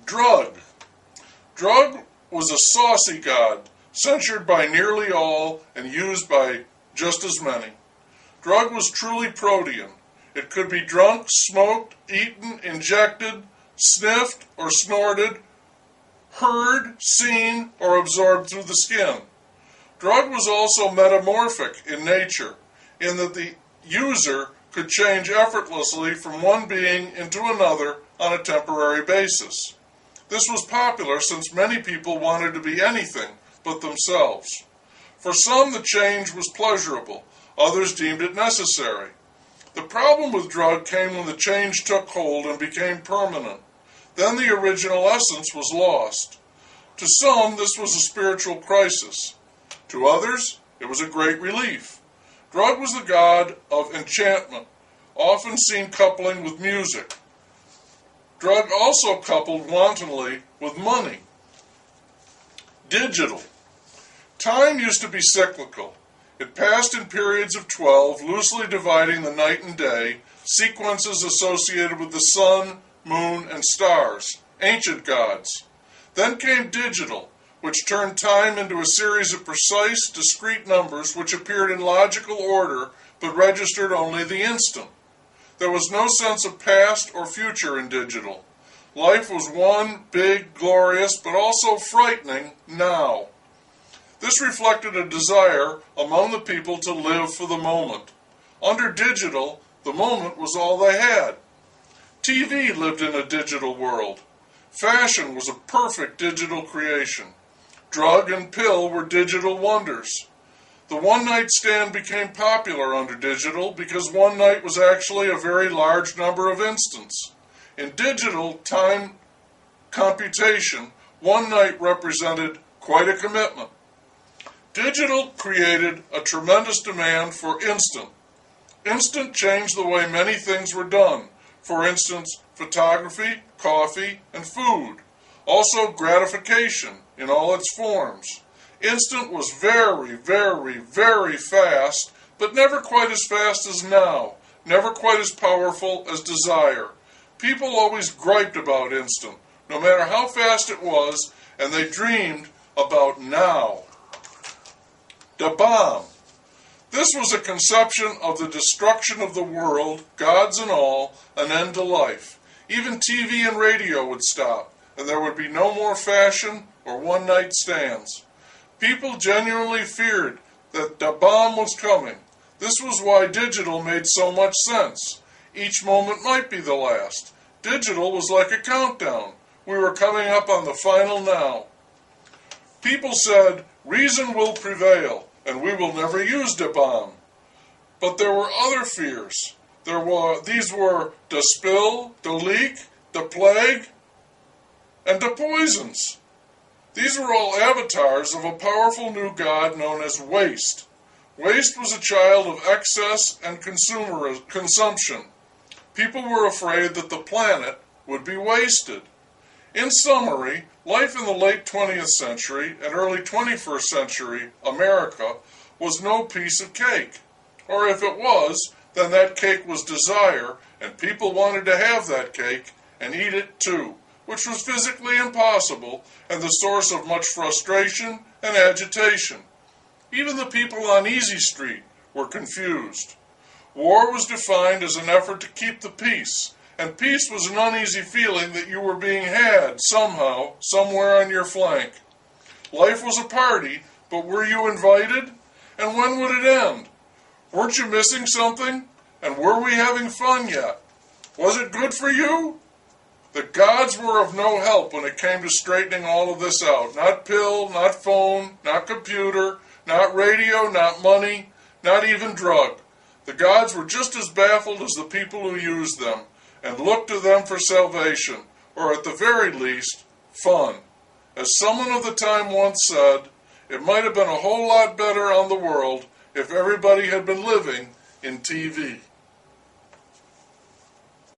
Drug. Drug was a saucy god, censured by nearly all and used by just as many. Drug was truly protean. It could be drunk, smoked, eaten, injected, sniffed, or snorted, heard, seen, or absorbed through the skin. Drug was also metamorphic in nature, in that the user could change effortlessly from one being into another on a temporary basis. This was popular since many people wanted to be anything but themselves. For some, the change was pleasurable. Others deemed it necessary. The problem with drug came when the change took hold and became permanent. Then the original essence was lost. To some, this was a spiritual crisis. To others, it was a great relief. Drug was the god of enchantment, often seen coupling with music. Drug also coupled wantonly with money. Digital. Time used to be cyclical. It passed in periods of 12, loosely dividing the night and day, sequences associated with the sun, moon, and stars, ancient gods. Then came digital, which turned time into a series of precise, discrete numbers which appeared in logical order but registered only the instant. There was no sense of past or future in digital. Life was one big, glorious, but also frightening now. This reflected a desire among the people to live for the moment. Under digital, the moment was all they had. TV lived in a digital world. Fashion was a perfect digital creation. Drug and pill were digital wonders. The one-night stand became popular under digital because one night was actually a very large number of instants. In digital time computation, one night represented quite a commitment. Digital created a tremendous demand for instant. Instant changed the way many things were done. For instance, photography, coffee, and food. Also gratification in all its forms. Instant was very, very, very fast, but never quite as fast as now, never quite as powerful as desire. People always griped about instant, no matter how fast it was, and they dreamed about now. The bomb. This was a conception of the destruction of the world, gods and all, an end to life. Even TV and radio would stop, and there would be no more fashion or one-night stands. People genuinely feared that the bomb was coming. This was why digital made so much sense. Each moment might be the last. Digital was like a countdown. We were coming up on the final now. People said, reason will prevail, and we will never use the bomb. But there were other fears. These were the spill, the leak, the plague, and the poisons. These were all avatars of a powerful new god known as waste. Waste was a child of excess and consumption. People were afraid that the planet would be wasted. In summary, life in the late 20th century and early 21st century America was no piece of cake. Or if it was, then that cake was desire, and people wanted to have that cake and eat it too, which was physically impossible and the source of much frustration and agitation. Even the people on Easy Street were confused. War was defined as an effort to keep the peace, and peace was an uneasy feeling that you were being had somehow, somewhere on your flank. Life was a party, but were you invited? And when would it end? Weren't you missing something? And were we having fun yet? Was it good for you? The gods were of no help when it came to straightening all of this out. Not pill, not phone, not computer, not radio, not money, not even drug. The gods were just as baffled as the people who used them, and looked to them for salvation, or at the very least, fun. As someone of the time once said, it might have been a whole lot better on the world if everybody had been living in TV.